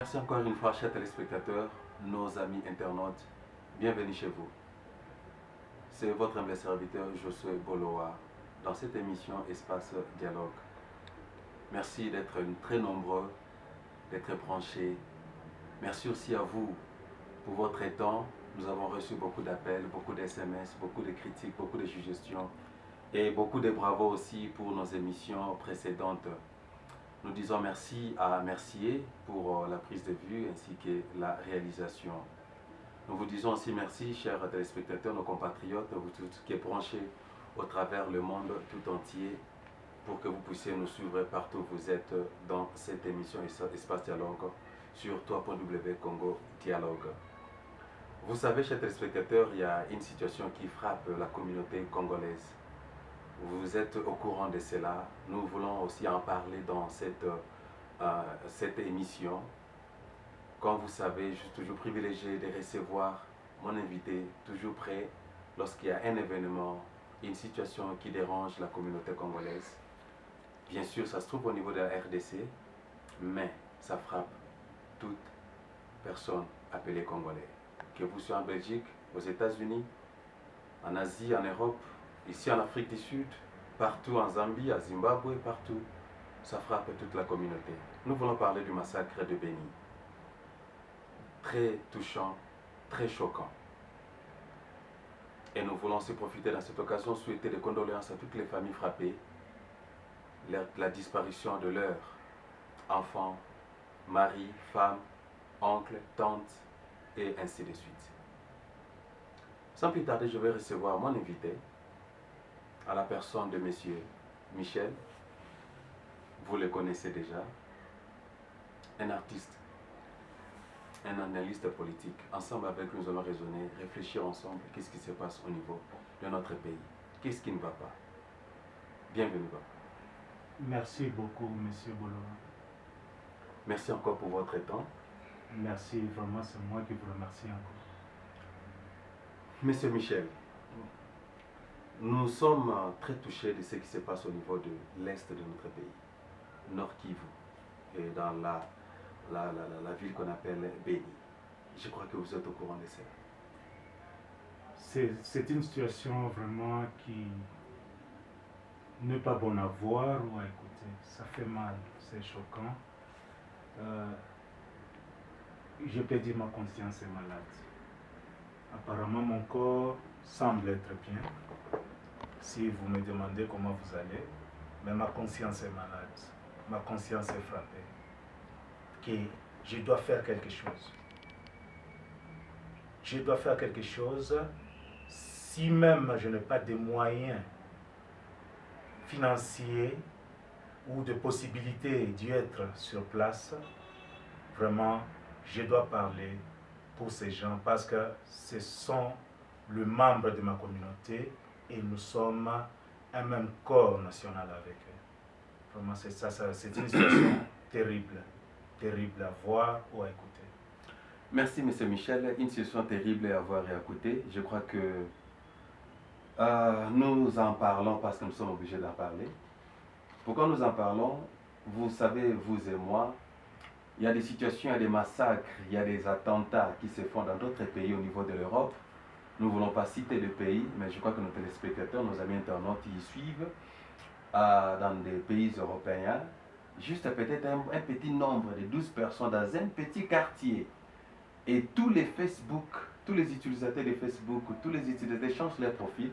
Merci encore une fois, chers téléspectateurs, nos amis internautes, bienvenue chez vous. C'est votre humble serviteur Josué Boloa dans cette émission Espace Dialogue. Merci d'être très nombreux, d'être branchés. Merci aussi à vous pour votre temps. Nous avons reçu beaucoup d'appels, beaucoup d'SMS, beaucoup de critiques, beaucoup de suggestions et beaucoup de bravos aussi pour nos émissions précédentes. Nous disons merci à Mercier pour la prise de vue ainsi que la réalisation. Nous vous disons aussi merci, chers téléspectateurs, nos compatriotes, vous tous qui êtes branchés au travers le monde tout entier pour que vous puissiez nous suivre partout où vous êtes dans cette émission Espace Dialogue sur toi.w Congo Dialogue. Vous savez, chers téléspectateurs, il y a une situation qui frappe la communauté congolaise. Vous êtes au courant de cela. Nous voulons aussi en parler dans cette émission. Comme vous savez, je suis toujours privilégié de recevoir mon invité, toujours prêt lorsqu'il y a un événement, une situation qui dérange la communauté congolaise. Bien sûr, ça se trouve au niveau de la RDC, mais ça frappe toute personne appelée Congolais. Que vous soyez en Belgique, aux États-Unis, en Asie, en Europe, ici en Afrique du Sud, partout en Zambie, à Zimbabwe, partout, ça frappe toute la communauté. Nous voulons parler du massacre de Béni. Très touchant, très choquant. Et nous voulons aussi profiter dans cette occasion, souhaiter des condoléances à toutes les familles frappées, la disparition de leurs enfants, mari, femme, oncle, tante, et ainsi de suite. Sans plus tarder, je vais recevoir mon invité, à la personne de monsieur Michel. Vous le connaissez déjà, un artiste, un analyste politique. Ensemble avec nous, nous allons raisonner, réfléchir ensemble, qu'est-ce qui se passe au niveau de notre pays, qu'est-ce qui ne va pas. Bienvenue. Merci beaucoup, monsieur Boloa. Merci encore pour votre temps. Merci, vraiment, c'est moi qui vous remercie encore. Monsieur Michel, nous sommes très touchés de ce qui se passe au niveau de l'est de notre pays, Nord Kivu, et dans la ville qu'on appelle Béni. Je crois que vous êtes au courant de cela. C'est une situation vraiment qui n'est pas bonne à voir ou à écouter. Ça fait mal, c'est choquant. Je peux dire ma conscience est malade. Apparemment, mon corps semble être bien. Si vous me demandez comment vous allez, mais ma conscience est malade. Ma conscience est frappée. Que je dois faire quelque chose. Je dois faire quelque chose. Si même je n'ai pas de moyens financiers ou de possibilités d'y être sur place, vraiment, je dois parler pour ces gens parce que ce sont les membres de ma communauté et nous sommes un même corps national avec eux. Vraiment, c'est une situation terrible, terrible à voir ou à écouter. Merci, monsieur Michel. Une situation terrible à voir et à écouter. Je crois que nous en parlons parce que nous sommes obligés d'en parler. Pourquoi nous en parlons? Vous savez, vous et moi, il y a des situations, il y a des massacres, il y a des attentats qui se font dans d'autres pays au niveau de l'Europe. Nous ne voulons pas citer de pays, mais je crois que nos téléspectateurs, nos amis internautes y suivent dans des pays européens. Juste peut-être un petit nombre de 12 personnes dans un petit quartier. Et tous les Facebook, tous les utilisateurs de Facebook, tous les utilisateurs changent leur profil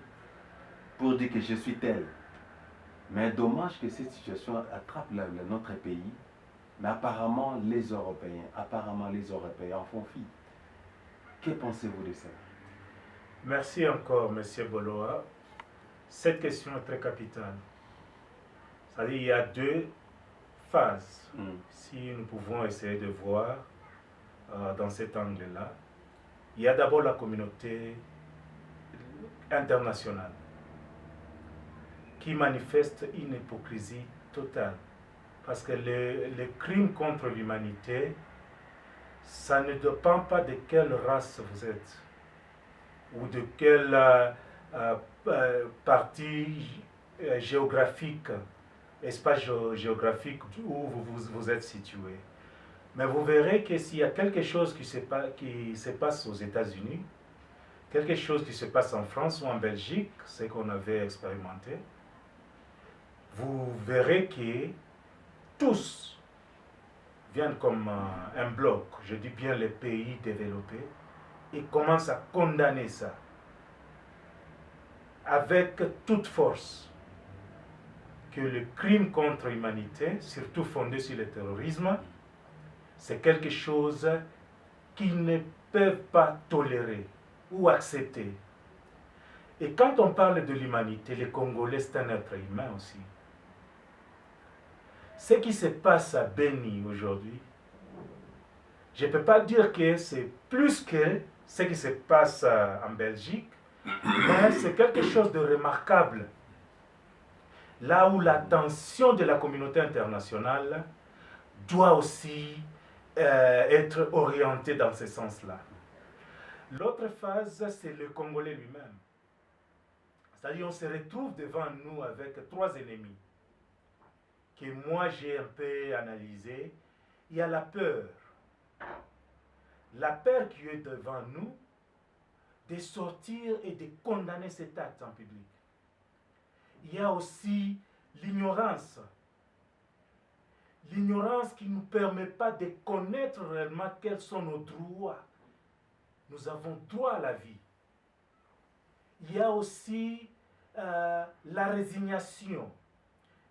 pour dire que je suis tel. Mais dommage que cette situation attrape notre pays. Mais apparemment, les Européens en font fi. Que pensez-vous de ça? Merci encore, monsieur Boloa. Cette question est très capitale. C'est-à-dire qu'il y a deux phases. Si nous pouvons essayer de voir dans cet angle-là, il y a d'abord la communauté internationale qui manifeste une hypocrisie totale. Parce que les crimes contre l'humanité, ça ne dépend pas de quelle race vous êtes ou de quelle partie géographique, espace géographique où vous êtes situé. Mais vous verrez que s'il y a quelque chose qui se passe aux États-Unis, quelque chose qui se passe en France ou en Belgique, ce qu'on avait expérimenté, vous verrez que tous viennent comme un bloc, je dis bien les pays développés, et commencent à condamner ça avec toute force, que le crime contre l'humanité, surtout fondé sur le terrorisme, c'est quelque chose qu'ils ne peuvent pas tolérer ou accepter. Et quand on parle de l'humanité, les Congolais, c'est un être humain aussi. Ce qui se passe à Beni aujourd'hui, je ne peux pas dire que c'est plus que ce qui se passe en Belgique, mais c'est quelque chose de remarquable. Là où l'attention de la communauté internationale doit aussi être orientée dans ce sens-là. L'autre phase, c'est le Congolais lui-même. C'est-à-dire on se retrouve devant nous avec trois ennemis que moi j'ai un peu analysé. Il y a la peur. La peur qui est devant nous de sortir et de condamner cet acte en public. Il y a aussi l'ignorance. L'ignorance qui ne nous permet pas de connaître réellement quels sont nos droits. Nous avons droit à la vie. Il y a aussi la résignation.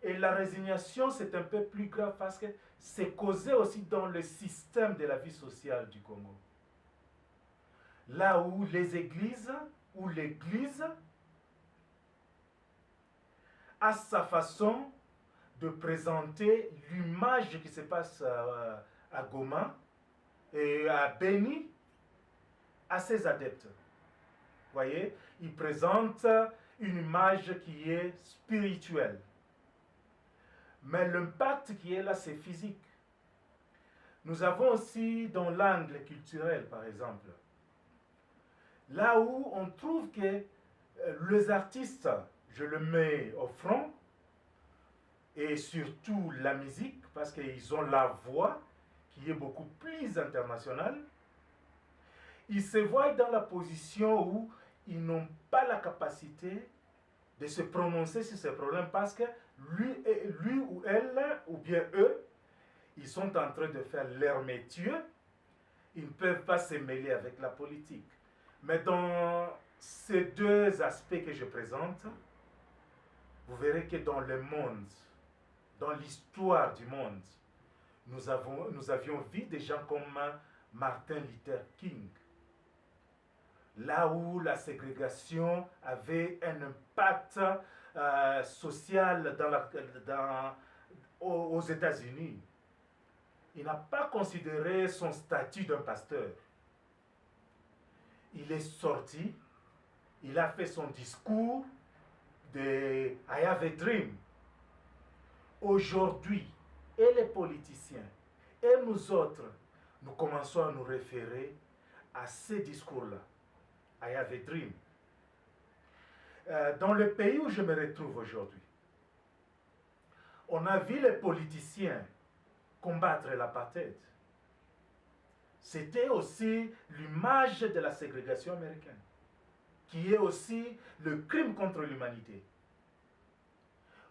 Et la résignation, c'est un peu plus grave parce que c'est causé aussi dans le système de la vie sociale du Congo. Là où les églises, où l'Église a sa façon de présenter l'image qui se passe à Goma et à Beni à ses adeptes. Vous voyez, il présente une image qui est spirituelle. Mais l'impact qui est là, c'est physique. Nous avons aussi dans l'angle culturel, par exemple, là où on trouve que les artistes, je le mets au front, et surtout la musique, parce qu'ils ont la voix qui est beaucoup plus internationale, ils se voient dans la position où ils n'ont pas la capacité de se prononcer sur ces problèmes parce que lui ou elle, ou bien eux, ils sont en train de faire leur métier, ils ne peuvent pas se mêler avec la politique. Mais dans ces deux aspects que je présente, vous verrez que dans le monde, dans l'histoire du monde, nous avions vu des gens comme Martin Luther King, là où la ségrégation avait un impact social aux États-Unis. Il n'a pas considéré son statut d'un pasteur. Il est sorti, il a fait son discours de I have a dream. Aujourd'hui, et les politiciens, et nous autres, nous commençons à nous référer à ces discours-là. I have a dream. Dans le pays où je me retrouve aujourd'hui, on a vu les politiciens combattre l'apartheid. C'était aussi l'image de la ségrégation américaine, qui est aussi le crime contre l'humanité.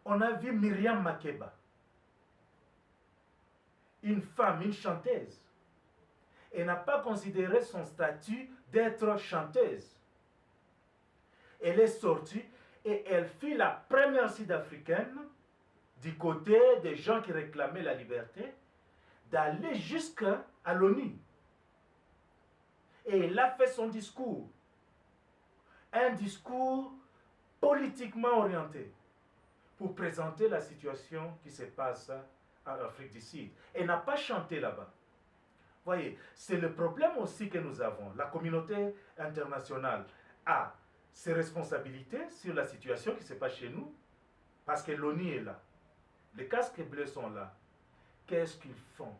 On a vu Myriam Makeba, une femme, une chanteuse. Elle n'a pas considéré son statut d'être chanteuse. Elle est sortie et elle fut la première sud-africaine du côté des gens qui réclamaient la liberté d'aller jusqu'à l'ONU. Et elle a fait son discours. Un discours politiquement orienté pour présenter la situation qui se passe en Afrique du Sud. Elle n'a pas chanté là-bas. Voyez, c'est le problème aussi que nous avons. La communauté internationale a ses responsabilités sur la situation qui se passe chez nous, parce que l'ONU est là. Les casques bleus sont là. Qu'est-ce qu'ils font?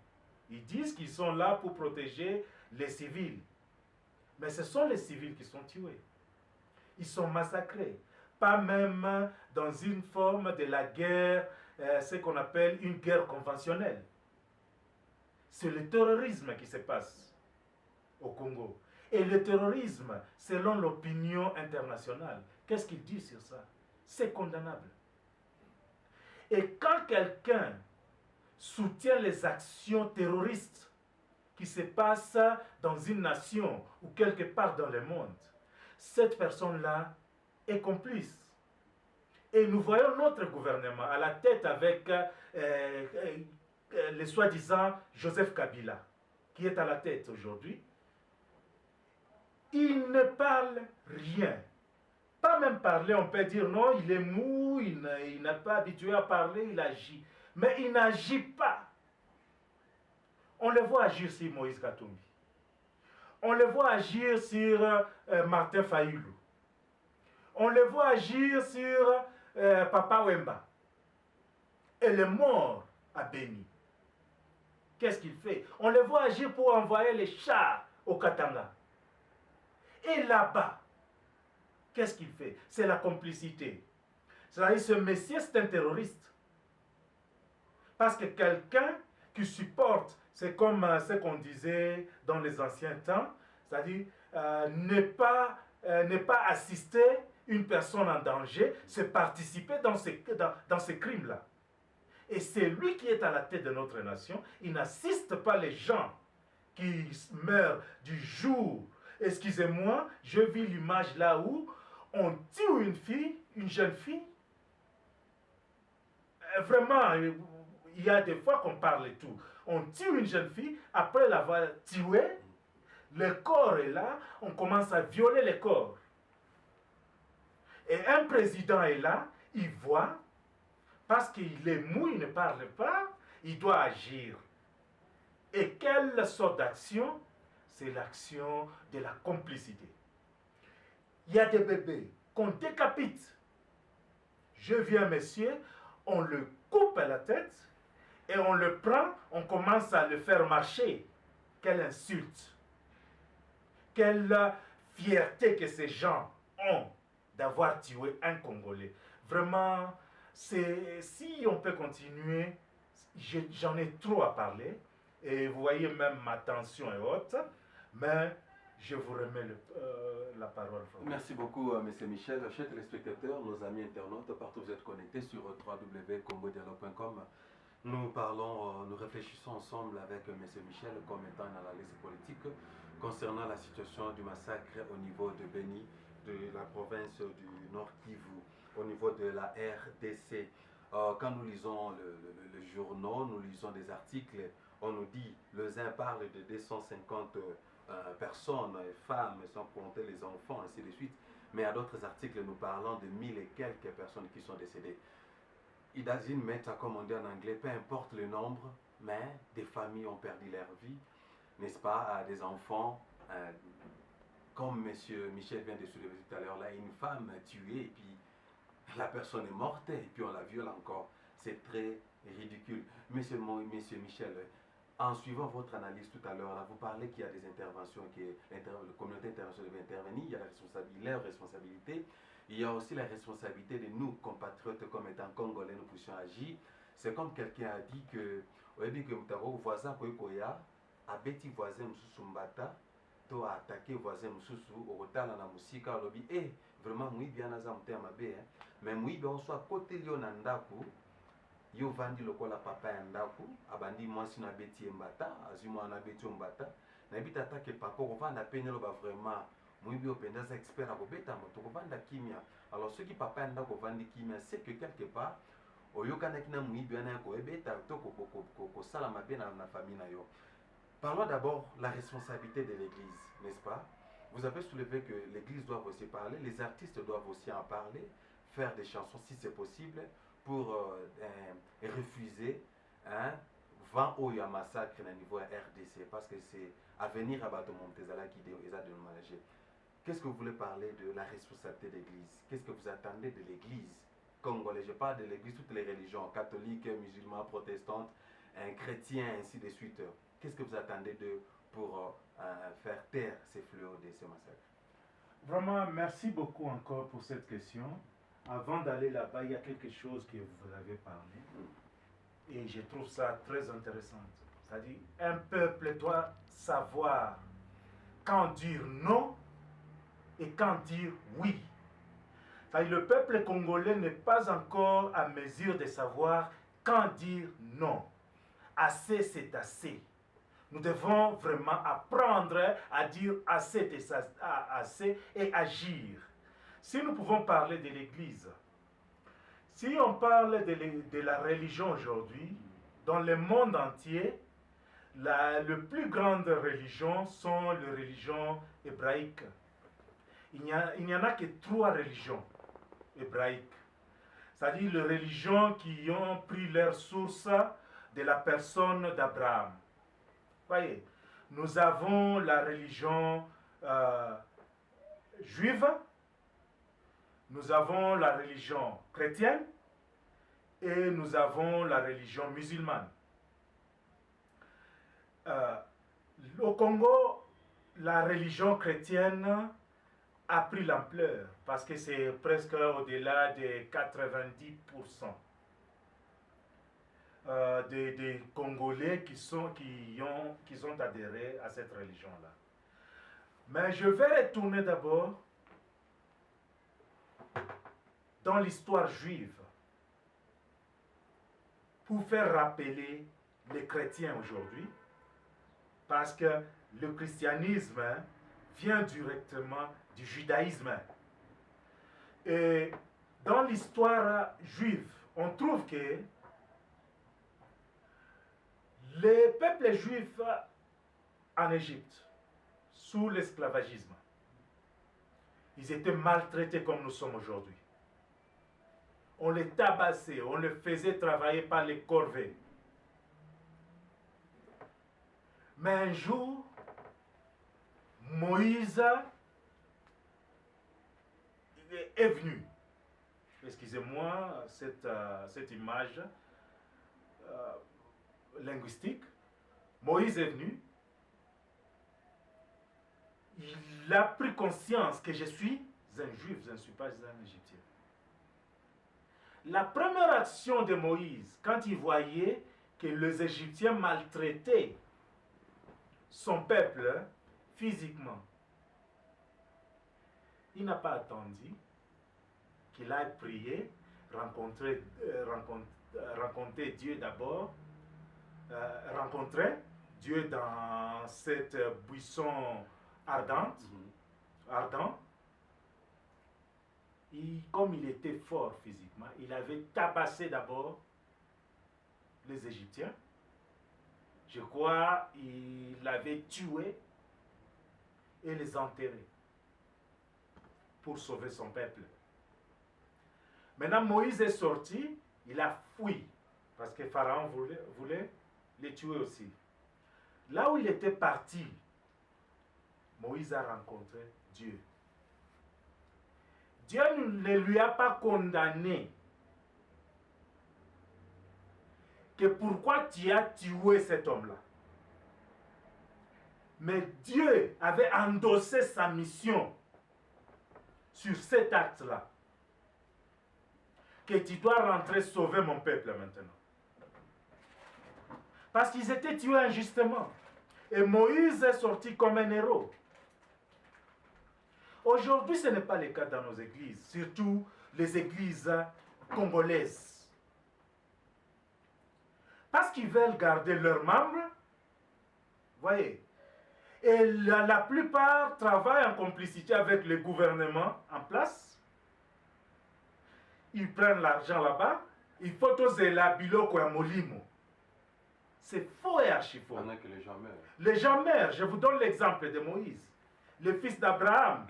Ils disent qu'ils sont là pour protéger les civils. Mais ce sont les civils qui sont tués. Ils sont massacrés. Pas même dans une forme de la guerre, ce qu'on appelle une guerre conventionnelle. c'est le terrorisme qui se passe au Congo. Et le terrorisme, selon l'opinion internationale, qu'est-ce qu'il dit sur ça? C'est condamnable. Et quand quelqu'un soutient les actions terroristes qui se passent dans une nation ou quelque part dans le monde, cette personne-là est complice. Et nous voyons notre gouvernement à la tête avec le soi-disant Joseph Kabila, qui est à la tête aujourd'hui. Il ne parle rien. Pas même parler, on peut dire non, il est mou, il n'est pas habitué à parler, il agit. Mais il n'agit pas. On le voit agir sur Moïse Katumbi. On le voit agir sur Martin Fayulu. On le voit agir sur Papa Wemba. Et le mort à Béni. Qu'est-ce qu'il fait? On le voit agir pour envoyer les chars au Katanga. Et là-bas, qu'est-ce qu'il fait? C'est la complicité. C'est-à-dire ce monsieur, c'est un terroriste. Parce que quelqu'un qui supporte, c'est comme ce qu'on disait dans les anciens temps, c'est-à-dire ne pas assister une personne en danger, c'est participer dans ces crimes-là. Et c'est lui qui est à la tête de notre nation. Il n'assiste pas les gens qui meurent du jour. Excusez-moi, je vis l'image là où on tue une fille, une jeune fille. Vraiment, il y a des fois qu'on parle et tout. On tue une jeune fille, après l'avoir tuée, le corps est là, on commence à violer le corps. Et un président est là, il voit, parce qu'il est mou, il ne parle pas, il doit agir. Et quelle sorte d'action? C'est l'action de la complicité. Il y a des bébés qu'on décapite. Je viens, monsieur, on le coupe à la tête et on le prend, on commence à le faire marcher. Quelle insulte! Quelle fierté que ces gens ont d'avoir tué un Congolais. Vraiment, si on peut continuer, j'en ai trop à parler. Et vous voyez même ma tension est haute. Mais je vous remets la parole. Merci beaucoup, M. Michel. Chers téléspectateurs, nos amis internautes, partout où vous êtes connectés sur www.congodialogue.com. Nous réfléchissons ensemble avec M. Michel comme étant un analyste politique concernant la situation du massacre au niveau de Béni, de la province du Nord Kivu, au niveau de la RDC. Quand nous lisons le journal, nous lisons des articles, on nous dit, les uns parlent de 250 personnes, femmes, sans compter les enfants, ainsi de suite. Mais à d'autres articles, nous parlons de 1000 et quelques personnes qui sont décédées. It doesn't matter, comme on dit en anglais, peu importe le nombre, mais des familles ont perdu leur vie, n'est-ce pas, des enfants, comme M. Michel vient de soulever tout à l'heure, là, une femme tuée, et puis la personne est morte, et puis on la viole encore. C'est très ridicule. Monsieur Michel, en suivant votre analyse tout à l'heure, vous parlez qu'il y a des interventions, que la communauté internationale devait intervenir, il y a leur responsabilité, il y a aussi la responsabilité de nous, compatriotes, comme étant congolais, nous puissions agir. C'est comme quelqu'un a dit que, voisin a bêti voisin Msusumbata, to a attaqué voisin Msusu, au retard na musika, lobby, vraiment, oui, bien à mabe, mais oui, bien, on soit côté Lionandaku. Yo vandi lokola papa ya ndako abandi mwasi na beti mbata azimo na beti mbata na bita take papa ko vanda penelo ba vraiment muibi openda za expert abobeta moto ko vanda kimia. Alors ceux qui papa ya ndako vandi kimia, c'est que quelque part oyokana kina muibi ana ko ebeta to ko sala mabe na famille na yo. Parlons d'abord la responsabilité de l'église, n'est-ce pas? Vous avez soulevé que l'église doit aussi parler, les artistes doivent aussi en parler, faire des chansons si c'est possible, pour refuser vent au massacre au niveau RDC, parce que c'est à venir à Bato Montezala qui est à déménager. Qu'est-ce que vous voulez parler de la responsabilité de l'Église? Qu'est-ce que vous attendez de l'Église congolaise? Je parle de l'Église, toutes les religions, catholiques, musulmans, protestantes, chrétiens, ainsi de suite. Qu'est-ce que vous attendez pour faire taire ces fléaux de ce massacre? Vraiment, merci beaucoup encore pour cette question. Avant d'aller là-bas, il y a quelque chose que vous avez parlé et je trouve ça très intéressant. C'est-à-dire, un peuple doit savoir quand dire non et quand dire oui. C'est-à-dire, le peuple congolais n'est pas encore à mesure de savoir quand dire non. Assez, c'est assez. Nous devons vraiment apprendre à dire assez, assez et agir. Si nous pouvons parler de l'Église, si on parle de la religion aujourd'hui, dans le monde entier, les plus grandes religions sont les religions hébraïques. Il n'y en a que 3 religions hébraïques. C'est-à-dire les religions qui ont pris leur source de la personne d'Abraham. Voyez, nous avons la religion juive, nous avons la religion chrétienne et nous avons la religion musulmane. Au Congo, la religion chrétienne a pris l'ampleur parce que c'est presque au-delà de 90% des Congolais qui ont adhéré à cette religion-là. Mais je vais retourner d'abord dans l'histoire juive pour faire rappeler les chrétiens aujourd'hui, parce que le christianisme vient directement du judaïsme. Et dans l'histoire juive, on trouve que les peuples juifs en Égypte, sous l'esclavagisme, ils étaient maltraités comme nous sommes aujourd'hui. On les tabassait, on les faisait travailler par les corvées. Mais un jour, Moïse est venu. Excusez-moi cette image linguistique. Moïse est venu. Il a pris conscience que je suis un juif, je ne suis pas un Égyptien. La première action de Moïse, quand il voyait que les Égyptiens maltraitaient son peuple physiquement, il n'a pas attendu qu'il aille prier, rencontrer Dieu d'abord, rencontrer Dieu dans cette buisson ardent. Comme il était fort physiquement, il avait tabassé d'abord les Égyptiens. Je crois qu'il avait tué et les enterré pour sauver son peuple. Maintenant, Moïse est sorti, il a fui, parce que Pharaon voulait les tuer aussi. Là où il était parti, Moïse a rencontré Dieu. Dieu ne lui a pas condamné que pourquoi tu as tué cet homme-là. Mais Dieu avait endossé sa mission sur cet acte-là. Que tu dois rentrer sauver mon peuple maintenant. Parce qu'ils étaient tués injustement. Et Moïse est sorti comme un héros. Aujourd'hui, ce n'est pas le cas dans nos églises, surtout les églises congolaises. Parce qu'ils veulent garder leurs membres, voyez, et la plupart travaillent en complicité avec le gouvernement en place. Ils prennent l'argent là-bas, ils font oser la biloko ya molimo. C'est faux et archi faux. Pendant que les gens meurent. Les gens meurent. Je vous donne l'exemple de Moïse, le fils d'Abraham.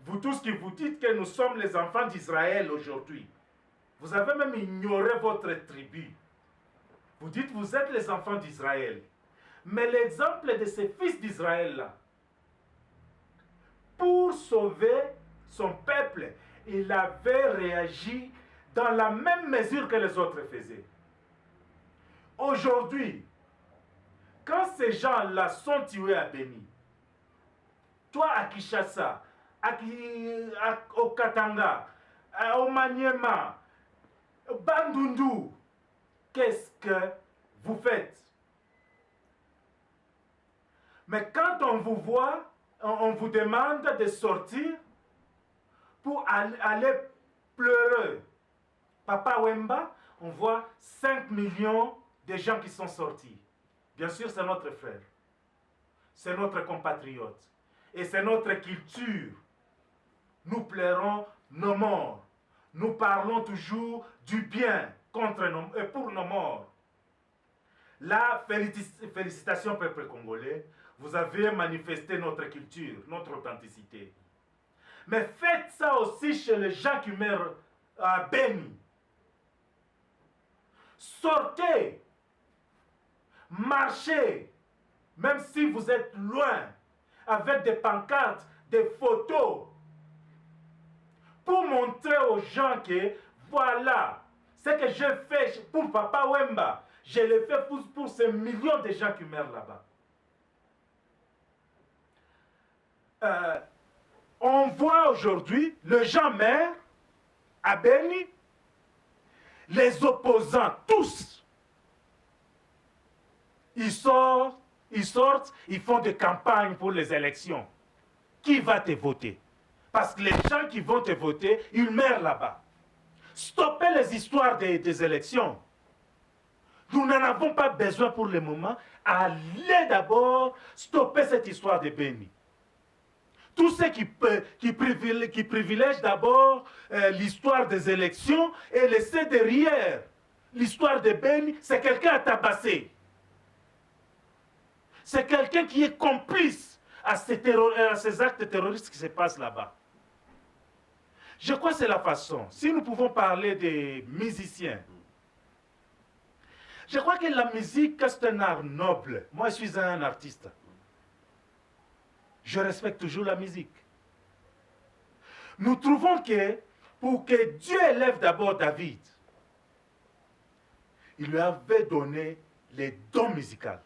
Vous tous qui vous dites que nous sommes les enfants d'Israël aujourd'hui, vous avez même ignoré votre tribu. Vous dites que vous êtes les enfants d'Israël. Mais l'exemple de ces fils d'Israël-là, pour sauver son peuple, il avait réagi dans la même mesure que les autres faisaient. Aujourd'hui, quand ces gens-là sont tués à Béni, toi à Kinshasa, au Katanga, au Maniema, Bandundu, qu'est-ce que vous faites? Mais quand on vous voit, on vous demande de sortir pour aller pleurer. Papa Wemba, on voit 5 millions de gens qui sont sortis. Bien sûr, c'est notre frère. C'est notre compatriote. Et c'est notre culture. Nous pleurons nos morts. Nous parlons toujours du bien contre et pour nos morts. Là, félicitations peuple congolais. Vous avez manifesté notre culture, notre authenticité. Mais faites ça aussi chez les gens qui meurent à Beni. Sortez, marchez, même si vous êtes loin, avec des pancartes, des photos, pour montrer aux gens que voilà, ce que je fais pour Papa Wemba, je le fais pour ces millions de gens qui meurent là-bas. On voit aujourd'hui les gens meurent à Beni, les opposants, tous, ils sortent, ils font des campagnes pour les élections. Qui va te voter? Parce que les gens qui vont te voter, ils meurent là-bas. Stoppez les histoires des élections. Nous n'en avons pas besoin pour le moment. Allez d'abord stopper cette histoire de Beni. Tous ceux qui privilègent d'abord l'histoire des élections et laisser derrière l'histoire de Beni, c'est quelqu'un à tabasser. C'est quelqu'un qui est complice à ces actes terroristes qui se passent là-bas. Je crois que c'est la façon. Si nous pouvons parler des musiciens, je crois que la musique, c'est un art noble. Moi, je suis un artiste. Je respecte toujours la musique. Nous trouvons que pour que Dieu élève d'abord David, il lui avait donné les dons musicaux.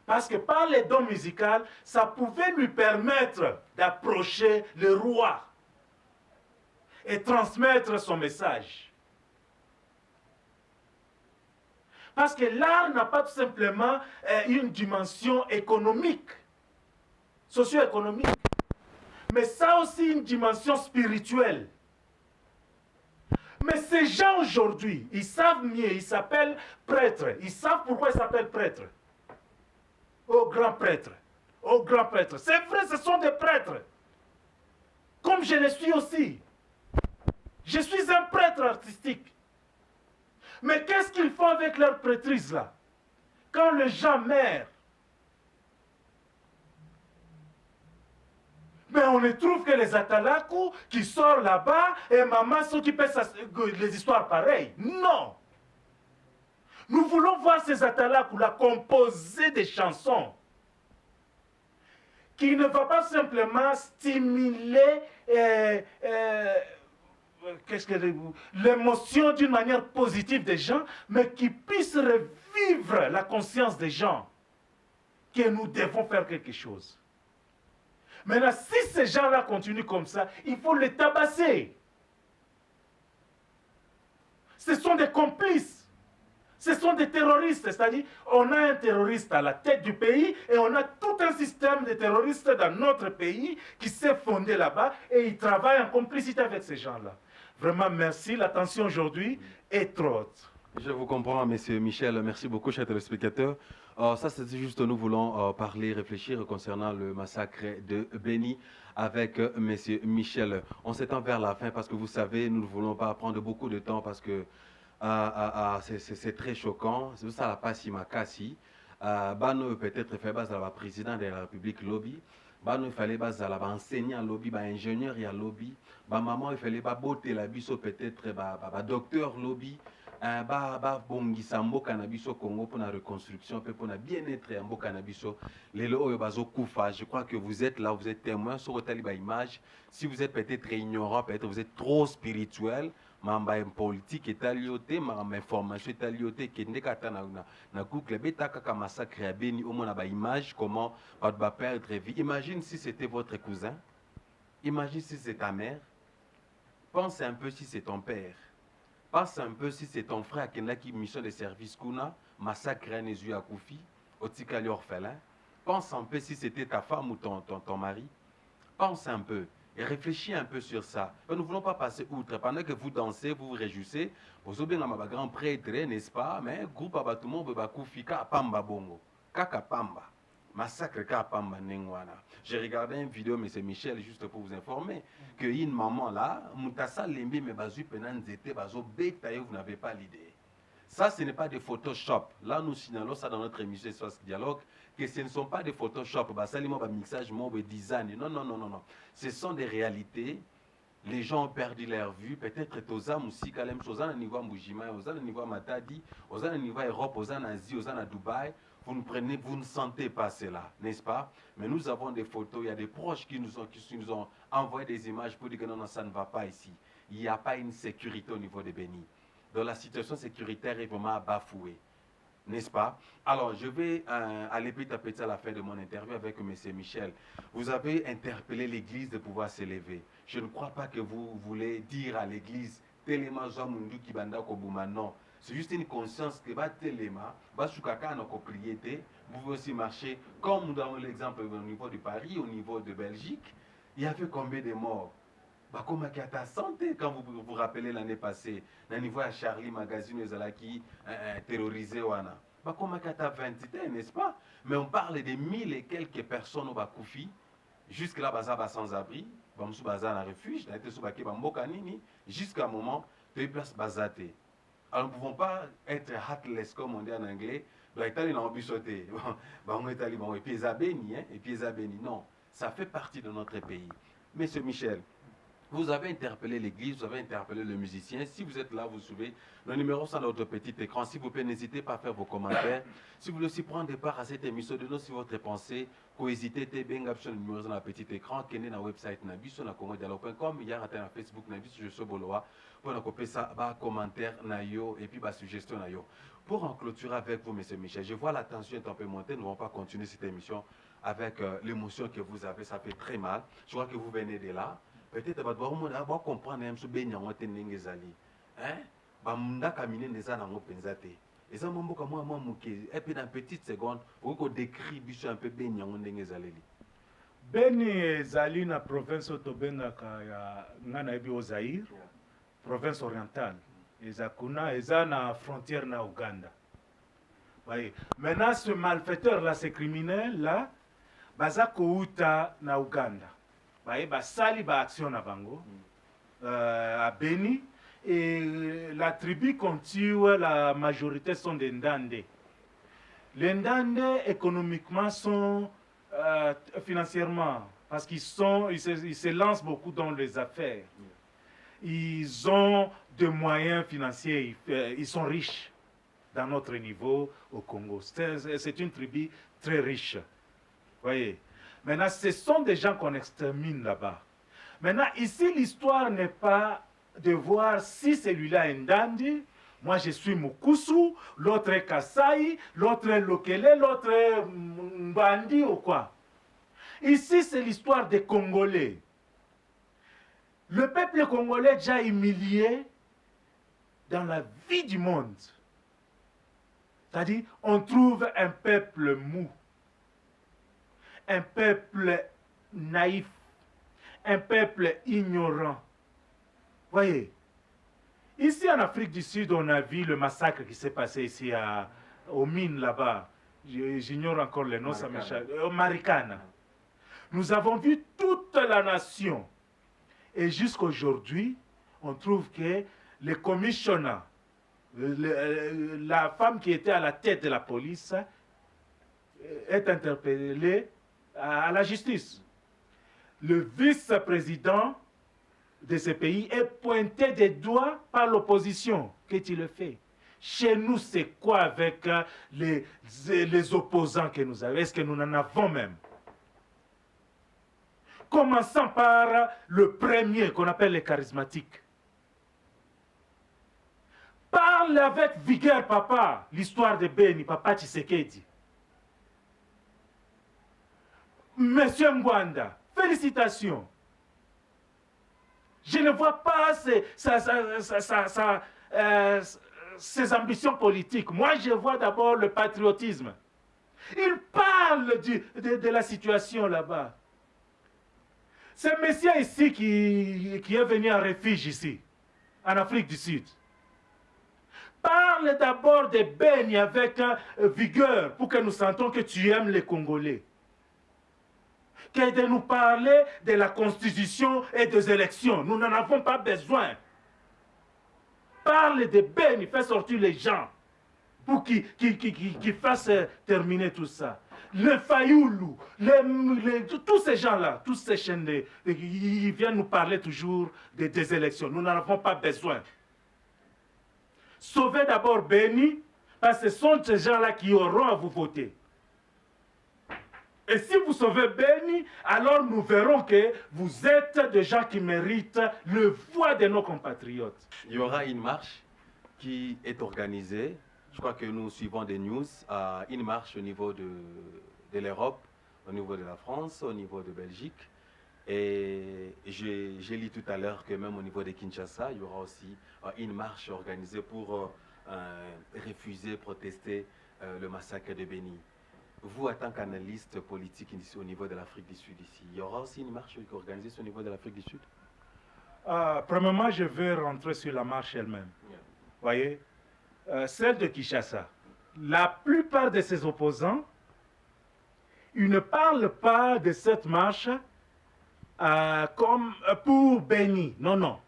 Parce que par les dons musicaux, ça pouvait lui permettre d'approcher le roi et transmettre son message. Parce que l'art n'a pas tout simplement une dimension économique, socio-économique, mais ça a aussi une dimension spirituelle. Mais ces gens aujourd'hui, ils savent mieux, ils s'appellent prêtres. Ils savent pourquoi ils s'appellent prêtres. Oh grand prêtre, oh grand prêtre. C'est vrai, ce sont des prêtres. Comme je le suis aussi. Je suis un prêtre artistique. Mais qu'est-ce qu'ils font avec leur prêtrise là? Quand les gens meurent, mais on ne trouve que les Atalakou qui sortent là-bas et maman s'occupe des histoires pareilles. Non! Nous voulons voir ces Atalakou là composer des chansons qui ne vont pas simplement stimuler l'émotion d'une manière positive des gens, mais qui puissent revivre la conscience des gens que nous devons faire quelque chose. Maintenant, si ces gens-là continuent comme ça, il faut les tabasser. Ce sont des complices. Ce sont des terroristes. C'est-à-dire, on a un terroriste à la tête du pays et on a tout un système de terroristes dans notre pays qui s'est fondé là-bas et ils travaillent en complicité avec ces gens-là. Vraiment, merci. L'attention aujourd'hui est trop haute. Je vous comprends, monsieur Michel. Merci beaucoup, chers téléspectateurs. Ça, c'est juste, nous voulons parler, réfléchir concernant le massacre de Beni avec monsieur Michel. On s'étend vers la fin parce que vous savez, nous ne voulons pas prendre beaucoup de temps parce que c'est très choquant. C'est pour ça la passe Makassi. Bano peut-être fait base à la président de la République lobby. Bano il fallait base à la enseignant lobby, ingénieur et lobby. Maman il fallait botter la biso peut-être docteur lobby. Bongisa mboka na biso Congo pour la reconstruction, pour la bien-être en mboka na biso. Lelo oyo bazo kufa. Je crois que vous êtes là, vous êtes témoin sur votre image. Si vous êtes peut-être ignorant, peut-être vous êtes trop spirituel. Mamba politique est allié, mamba information est allié, qui n'est qu'à na Google, bêta kaka massacre à Beni, au moins na image comment va perdre vie. Imagine si c'était votre cousin. Imagine si c'est ta mère. Pense un peu si c'est ton père. Pense un peu si c'est ton frère qui n'a qui mission de service kuna massacre à Nézu à Koufi, au Tikali orphelin. Pense un peu si c'était ta femme ou ton mari. Pense un peu et réfléchis un peu sur ça. Nous ne voulons pas passer outre. Pendant que vous dansez, vous vous réjouissez, vous avez un grand prêtre, n'est-ce pas? Mais groupe à tout le monde va koufika pamba bongo. Kaka pamba. Massacre Kapamba Nengwana. J'ai regardé une vidéo, M. Michel, juste pour vous informer, qu'il y a une maman là, Moutassa Lembi, mais Bazou Penanzete, Bazou Betaye, vous n'avez pas l'idée. Ça, ce n'est pas des Photoshop. Là, nous signalons ça dans notre émission Espace Dialogue, que ce ne sont pas des Photoshop. Ça, mixage, design. Non, non, non, non, non. Ce sont des réalités. Les gens ont perdu leur vue. Peut-être Toza Moussi, Kalem, Ozan, niveau Moujima, Ozan, niveau Matadi, Ozan, niveau Europe, Ozan, Asie, Ozan, Dubaï. Vous ne sentez pas cela, n'est-ce pas? Mais nous avons des photos, il y a des proches qui nous ont envoyé des images pour dire que non, non, ça ne va pas ici. Il n'y a pas une sécurité au niveau de Béni. Donc la situation sécuritaire est vraiment bafouée, n'est-ce pas? Alors, je vais aller petit à petit à la fin de mon interview avec M. Michel. Vous avez interpellé l'Église de pouvoir s'élever. Je ne crois pas que vous voulez dire à l'Église, Téléma Mundu Kibanda Kobouma, non. C'est juste une conscience que va Téléma, va Soukaka na propriété, vous pouvez aussi marcher, comme nous avons l'exemple au niveau de Paris, au niveau de Belgique, il y avait combien de morts? Bah, comment il y a ta santé quand vous vous rappelez l'année passée, au niveau de Charlie Magazine, qui terrorisé Wana. Bah, comment il y a ta 20, n'est-ce pas? Mais on parle de 1000 et quelques personnes au Bakoufi, jusque-là, Baza sans-abri, Bamsou Baza en refuge, jusqu'à un moment, tu es place Bazate. Alors nous ne pouvons pas être heartless, comme on dit en anglais. Et puis non, ça fait partie de notre pays. Monsieur Michel, vous avez interpellé l'église, vous avez interpellé le musicien. Si vous êtes là, vous suivez. Le numéro sur notre petit écran. S'il vous plaît, n'hésitez pas à faire vos commentaires. Si vous voulez aussi prendre part à cette émission, donnez aussi votre pensée. Cohésité, le numéro sur le petit écran. Qui est dans le website Nabiso, na congodialogue.com. Il y a un Facebook Nabiso, je suis Boloa. Pour nous copier ça, commentaire, nayo, et puis suggestion nayo. Pour en clôturer avec vous, monsieur Michel, je vois la tension est un peu montée. Nous ne allons pas continuer cette émission avec l'émotion que vous avez. Ça fait très mal. Je crois que vous venez de là. Peut-être que vous allez comprendre que vous avez et ça, et puis dans une petite seconde, vous décrivez un peu Beni ezali na province tobengaka ya ngana ebi au Zaïre, province orientale. Ezakuna eza na frontière na Ouganda. Voyez. Maintenant ce malfaiteur là, ce criminel là, baza kouta na Ouganda. Voyez, basali ba action na bango à Beni. Et la tribu continue, la majorité sont des Ndandé. Les Ndandé, économiquement, sont financièrement, parce qu'ils se lancent beaucoup dans les affaires. Ils ont des moyens financiers, ils sont riches dans notre niveau au Congo. C'est une tribu très riche. Voyez. Maintenant, ce sont des gens qu'on extermine là-bas. Maintenant, ici, l'histoire n'est pas de voir si celui-là est Ndandi, moi je suis Mukusu, l'autre est Kasai, l'autre est Lokele, l'autre est Mbandi ou quoi. Ici c'est l'histoire des Congolais. Le peuple congolais est déjà humilié dans la vie du monde. C'est-à-dire, on trouve un peuple mou, un peuple naïf, un peuple ignorant. Voyez, ici en Afrique du Sud, on a vu le massacre qui s'est passé ici aux mines là-bas. J'ignore encore le nom, ça m'échappe. Marikana. Nous avons vu toute la nation. Et jusqu'aujourd'hui, on trouve que le commissionnaire, la femme qui était à la tête de la police, est interpellée à la justice. Le vice-président de ce pays est pointé des doigts par l'opposition. Qu'est-il fait? Chez nous, c'est quoi avec les opposants que nous avons? Est-ce que nous en avons même? Commençons par le premier qu'on appelle les charismatiques. Parle avec vigueur, papa, l'histoire de Beni, papa Tshisekedi. Monsieur Mwanda, félicitations. Je ne vois pas ses ambitions politiques. Moi, je vois d'abord le patriotisme. Il parle parle de la situation là-bas. C'est un monsieur ici qui est venu en refuge ici, en Afrique du Sud. Parle d'abord de Beni avec vigueur pour que nous sentons que tu aimes les Congolais. Que de nous parler de la constitution et des élections. Nous n'en avons pas besoin. Parle de Beni, fais sortir les gens pour qu'ils fassent terminer tout ça. Le Fayoulou, tous ces gens-là, tous ces chaînes, ils viennent nous parler toujours des élections. Nous n'en avons pas besoin. Sauvez d'abord Beni, parce que ce sont ces gens-là qui auront à vous voter. Et si vous sauvez Beni, alors nous verrons que vous êtes des gens qui méritent le voix de nos compatriotes. Il y aura une marche qui est organisée. Je crois que nous suivons des news. Une marche au niveau de l'Europe, au niveau de la France, au niveau de Belgique. Et j'ai lu tout à l'heure que même au niveau de Kinshasa, il y aura aussi une marche organisée pour refuser, protester le massacre de Beni. Vous, en tant qu'analyste politique ici, au niveau de l'Afrique du Sud, ici, il y aura aussi une marche organisée au niveau de l'Afrique du Sud? Premièrement, je vais rentrer sur la marche elle-même. Yeah. Voyez, celle de Kinshasa. La plupart de ses opposants, ils ne parlent pas de cette marche comme pour Beni. Non, non.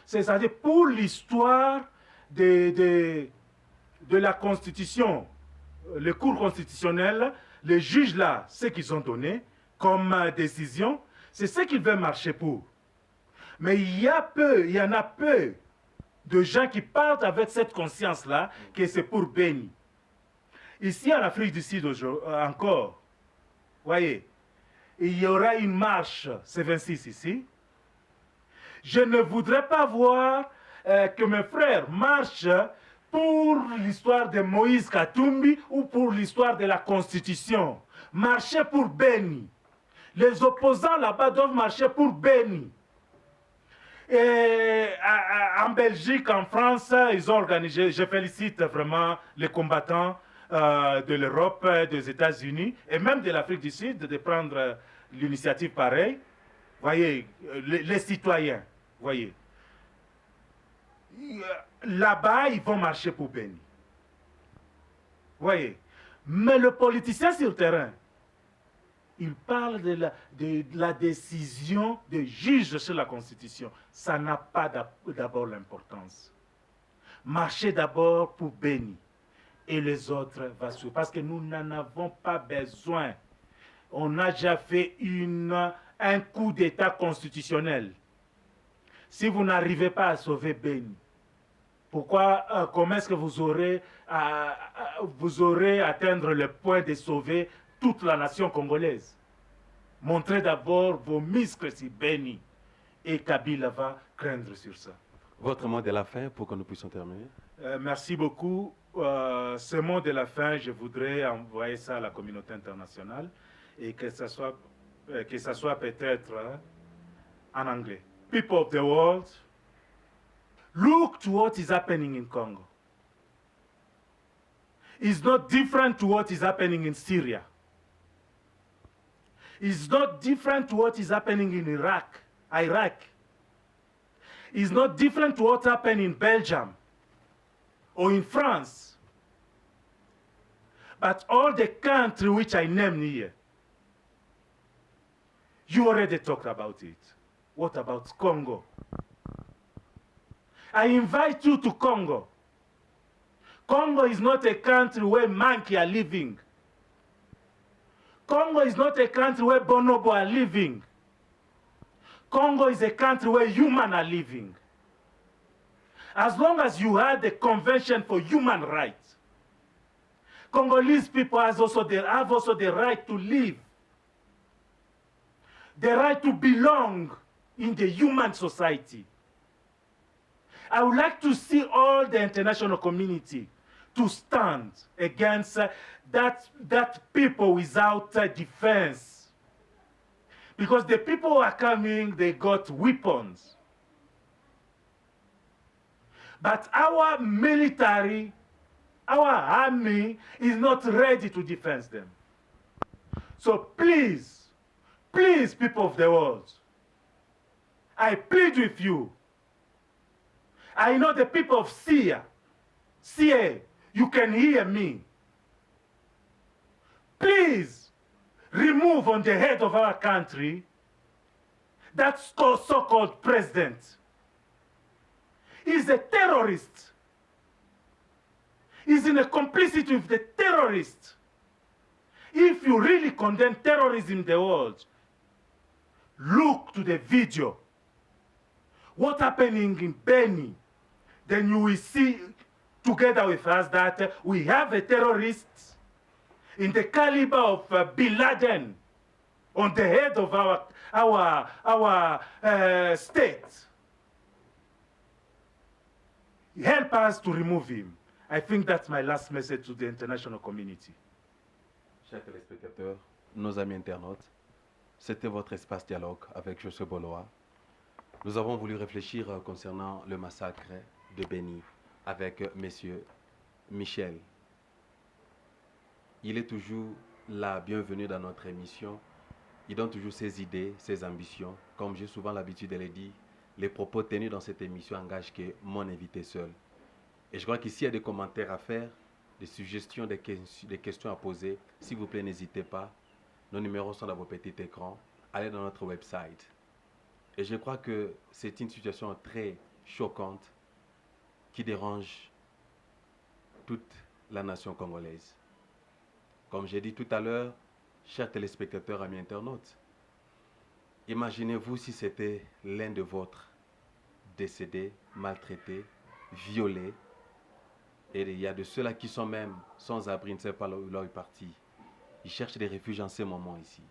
C'est-à-dire pour l'histoire de la Constitution. Le cours constitutionnel, les juges là, ce qu'ils ont donné comme décision, c'est ce qu'ils veulent marcher pour. Mais il y en a peu de gens qui partent avec cette conscience-là que c'est pour Beni. Ici en Afrique du Sud encore, voyez, il y aura une marche C26 ici. Je ne voudrais pas voir que mes frères marchent pour l'histoire de Moïse Katumbi ou pour l'histoire de la Constitution. Marcher pour Beni. Les opposants là-bas doivent marcher pour Beni. Et en Belgique, en France, ils ont organisé, je félicite vraiment les combattants de l'Europe, des États-Unis et même de l'Afrique du Sud de prendre l'initiative pareille. Voyez, les citoyens, voyez. Là-bas, ils vont marcher pour Beni. Voyez. Mais le politicien sur le terrain, il parle de la décision des juges sur la Constitution. Ça n'a pas d'abord l'importance. Marchez d'abord pour Beni. Et les autres vont suivre. Parce que nous n'en avons pas besoin. On a déjà fait un coup d'État constitutionnel. Si vous n'arrivez pas à sauver Beni, comment est-ce que vous aurez atteindre le point de sauver toute la nation congolaise? Montrez d'abord vos muscles si Beni et Kabila va craindre sur ça. Votre mot de la fin pour que nous puissions terminer. Merci beaucoup. Ce mot de la fin, je voudrais envoyer ça à la communauté internationale et que ça soit peut-être en anglais. People of the world, look to what is happening in Congo. It's not different to what is happening in Syria. It's not different to what is happening in Iraq. It's not different to what happened in Belgium or in France. But all the countries which I named here, you already talked about it. What about Congo? I invite you to Congo. Congo is not a country where monkeys are living. Congo is not a country where bonobo are living. Congo is a country where humans are living. As long as you had the Convention for Human Rights, Congolese people have also the right to live, the right to belong in the human society. I would like to see all the international community to stand against that people without defense. Because the people who are coming, they got weapons. But our military Our army is not ready to defend them. So please, please, people of the world, I plead with you. I know the people of Syria, you can hear me. Please remove on the head of our country that so-called president. He's a terrorist. He's in a complicity with the terrorists. If you really condemn terrorism in the world, look to the video. What's happening in Beni? Then you will see together with us that we have a terrorist in the caliber of Bin Laden on the head of our state. Help us to remove him. I think that's my last message to the international community. Chers téléspectateurs, nos amis internautes, c'était votre espace dialogue avec Josué Boloa. Nous avons voulu réfléchir concernant le massacre de Beni avec Monsieur Michel. Il est toujours la bienvenue dans notre émission. Il donne toujours ses idées, ses ambitions. Comme j'ai souvent l'habitude de le dire, les propos tenus dans cette émission engagent que mon invité seul. Et je crois qu'ici, il y a des commentaires à faire, des suggestions, des questions à poser. S'il vous plaît, n'hésitez pas. Nos numéros sont dans vos petits écrans. Allez dans notre website. Et je crois que c'est une situation très choquante qui dérange toute la nation congolaise. Comme j'ai dit tout à l'heure, chers téléspectateurs, amis internautes, imaginez-vous si c'était l'un de vôtres décédé, maltraité, violé. Et il y a de ceux-là qui sont même sans abri, ne savent pas où il est parti. Ils cherchent des refuges en ce moment ici.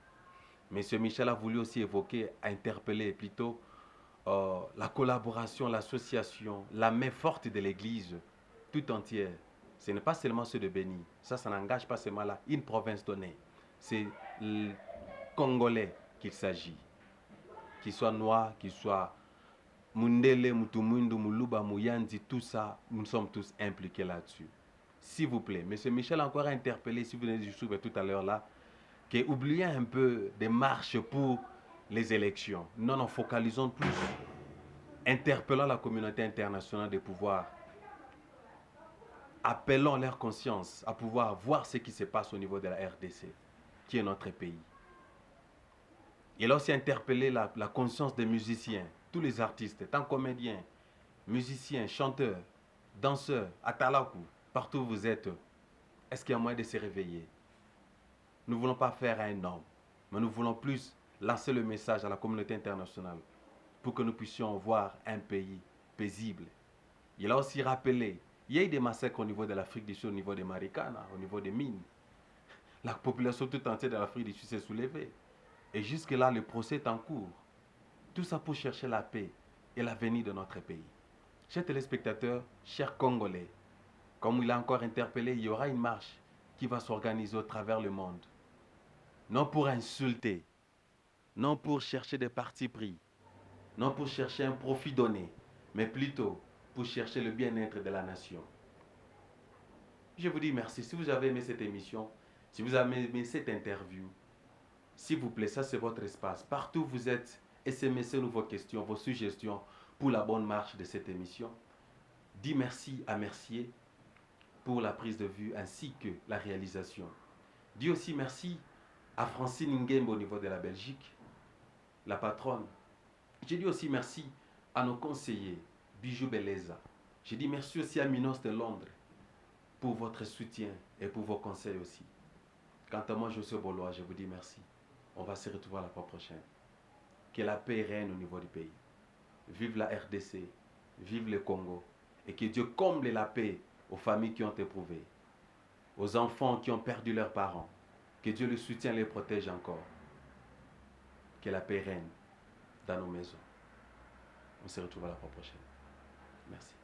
Monsieur Michel a voulu aussi évoquer, interpeller plutôt la collaboration, l'association, la main forte de l'Église tout entière. Ce n'est pas seulement ceux de Beni. Ça n'engage pas seulement là une province donnée. C'est le Congolais qu'il s'agit. Qu'il soit noir, qu'il soit Mundele, Mutumundu, Muluba, Muyandi, tout ça, nous sommes tous impliqués là-dessus. S'il vous plaît, monsieur Michel a encore interpellé, si vous venez du souvenir tout à l'heure là, qu'oubliez un peu des marches pour les élections. Non, focalisons plus, interpellons la communauté internationale de pouvoir, appelons leur conscience à pouvoir voir ce qui se passe au niveau de la RDC, qui est notre pays. Il a aussi interpellé la conscience des musiciens, tous les artistes, tant comédiens, musiciens, chanteurs, danseurs, atalaku, partout où vous êtes, est-ce qu'il y a moyen de se réveiller? Nous ne voulons pas faire un homme, mais nous voulons plus lancer le message à la communauté internationale pour que nous puissions voir un pays paisible. Il a aussi rappelé, il y a eu des massacres au niveau de l'Afrique du Sud, au niveau des Marikana, au niveau des mines. La population tout entière de l'Afrique du Sud s'est soulevée. Et jusque-là, le procès est en cours. Tout ça pour chercher la paix et l'avenir de notre pays. Chers téléspectateurs, chers Congolais, comme il a encore interpellé, il y aura une marche qui va s'organiser au travers le monde. Non pour insulter, non pour chercher des partis pris, non pour chercher un profit donné, mais plutôt pour chercher le bien-être de la nation. Je vous dis merci. Si vous avez aimé cette émission, si vous avez aimé cette interview, s'il vous plaît, ça c'est votre espace. Partout où vous êtes, SMS-nous vos questions, vos suggestions pour la bonne marche de cette émission. Dis merci à Mercier pour la prise de vue ainsi que la réalisation. Dis aussi merci à Francine Nguembe au niveau de la Belgique, la patronne. Je dis aussi merci à nos conseillers, Bijou Beleza. Je dis merci aussi à Minos de Londres pour votre soutien et pour vos conseils aussi. Quant à moi, Josué Boloa, je vous dis merci. On va se retrouver à la fois prochaine. Que la paix règne au niveau du pays. Vive la RDC, vive le Congo. Et que Dieu comble la paix aux familles qui ont éprouvé, aux enfants qui ont perdu leurs parents. Que Dieu les soutienne et les protège encore. Que la paix règne dans nos maisons. On se retrouve à la fois prochaine. Merci.